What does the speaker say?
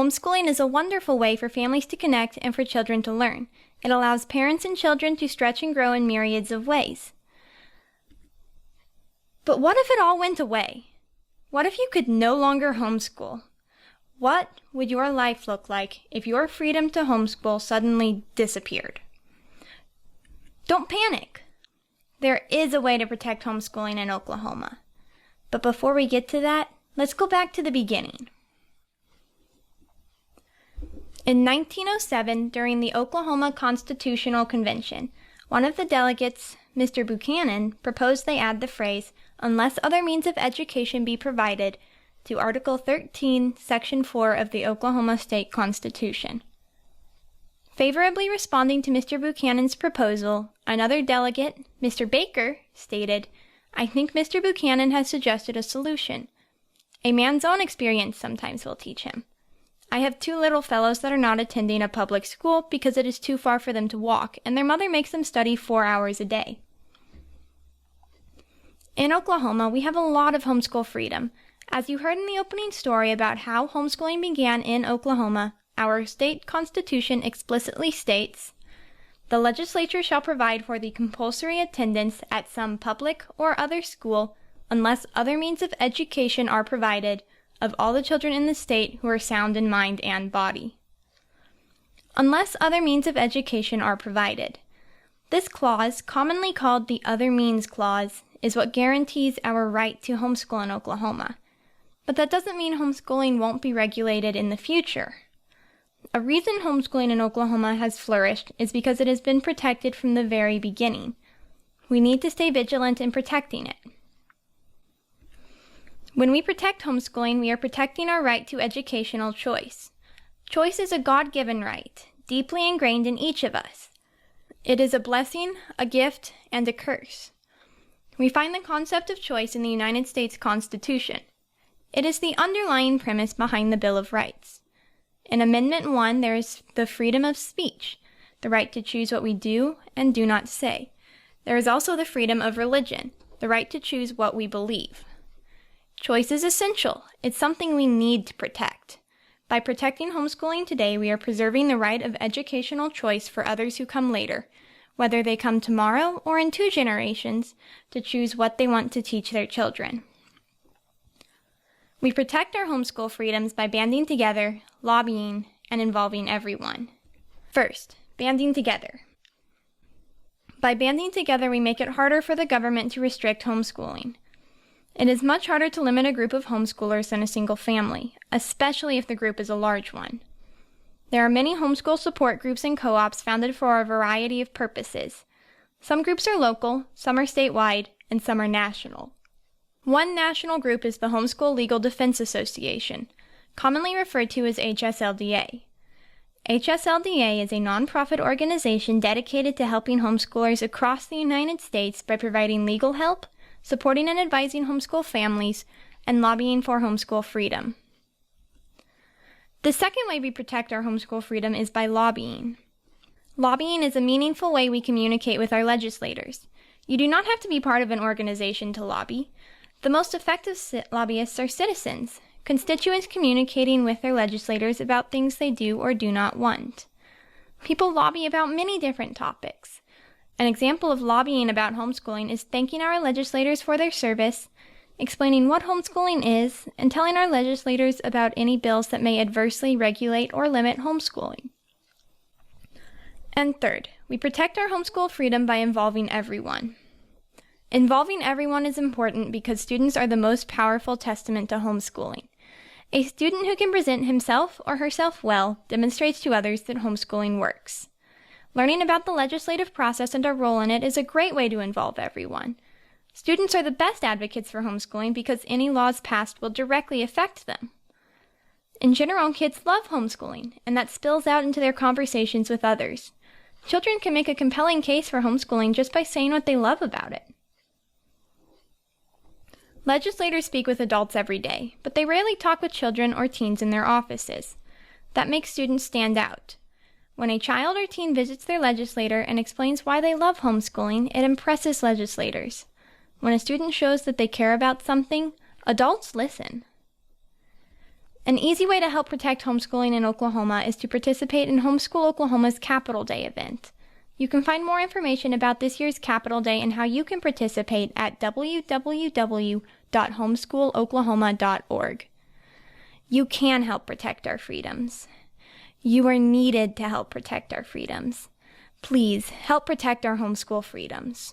Homeschooling is a wonderful way for families to connect and for children to learn. It allows parents and children to stretch and grow in myriads of ways. But what if it all went away? What if you could no longer homeschool? What would your life look like if your freedom to homeschool suddenly disappeared? Don't panic. There is a way to protect homeschooling in Oklahoma. But before we get to that, let's go back to the beginning. In 1907, during the Oklahoma Constitutional Convention, one of the delegates, Mr. Buchanan, proposed they add the phrase, "unless other means of education be provided," to Article 13, Section 4 of the Oklahoma State Constitution. Favorably responding to Mr. Buchanan's proposal, another delegate, Mr. Baker, stated, "I think Mr. Buchanan has suggested a solution. A man's own experience sometimes will teach him. I have two little fellows that are not attending a public school because it is too far for them to walk, and their mother makes them study 4 hours a day." In Oklahoma, we have a lot of homeschool freedom. As you heard in the opening story about how homeschooling began in Oklahoma, our state constitution explicitly states, "The legislature shall provide for the compulsory attendance at some public or other school unless other means of education are provided of all the children in the state who are sound in mind and body." Unless other means of education are provided. This clause, commonly called the Other Means Clause, is what guarantees our right to homeschool in Oklahoma. But that doesn't mean homeschooling won't be regulated in the future. A reason homeschooling in Oklahoma has flourished is because it has been protected from the very beginning. We need to stay vigilant in protecting it. When we protect homeschooling, we are protecting our right to educational choice. Choice is a God-given right, deeply ingrained in each of us. It is a blessing, a gift, and a curse. We find the concept of choice in the United States Constitution. It is the underlying premise behind the Bill of Rights. In Amendment 1, there is the freedom of speech, the right to choose what we do and do not say. There is also the freedom of religion, the right to choose what we believe. Choice is essential. It's something we need to protect. By protecting homeschooling today, we are preserving the right of educational choice for others who come later, whether they come tomorrow or in 2 generations, to choose what they want to teach their children. We protect our homeschool freedoms by banding together, lobbying, and involving everyone. First, banding together. By banding together, we make it harder for the government to restrict homeschooling. It is much harder to limit a group of homeschoolers than a single family, especially if the group is a large one. There are many homeschool support groups and co-ops founded for a variety of purposes. Some groups are local, some are statewide, and some are national. One national group is the Homeschool Legal Defense Association, commonly referred to as HSLDA. HSLDA is a nonprofit organization dedicated to helping homeschoolers across the United States by providing legal help, supporting and advising homeschool families, and lobbying for homeschool freedom. The second way we protect our homeschool freedom is by lobbying. Lobbying is a meaningful way we communicate with our legislators. You do not have to be part of an organization to lobby. The most effective lobbyists are citizens, constituents communicating with their legislators about things they do or do not want. People lobby about many different topics. An example of lobbying about homeschooling is thanking our legislators for their service, explaining what homeschooling is, and telling our legislators about any bills that may adversely regulate or limit homeschooling. And third, we protect our homeschool freedom by involving everyone. Involving everyone is important because students are the most powerful testament to homeschooling. A student who can present himself or herself well demonstrates to others that homeschooling works. Learning about the legislative process and our role in it is a great way to involve everyone. Students are the best advocates for homeschooling because any laws passed will directly affect them. In general, kids love homeschooling, and that spills out into their conversations with others. Children can make a compelling case for homeschooling just by saying what they love about it. Legislators speak with adults every day, but they rarely talk with children or teens in their offices. That makes students stand out. When a child or teen visits their legislator and explains why they love homeschooling, it impresses legislators. When a student shows that they care about something, adults listen. An easy way to help protect homeschooling in Oklahoma is to participate in Homeschool Oklahoma's Capital Day event. You can find more information about this year's Capital Day and how you can participate at www.homeschooloklahoma.org. You can help protect our freedoms. You are needed to help protect our freedoms. Please help protect our homeschool freedoms.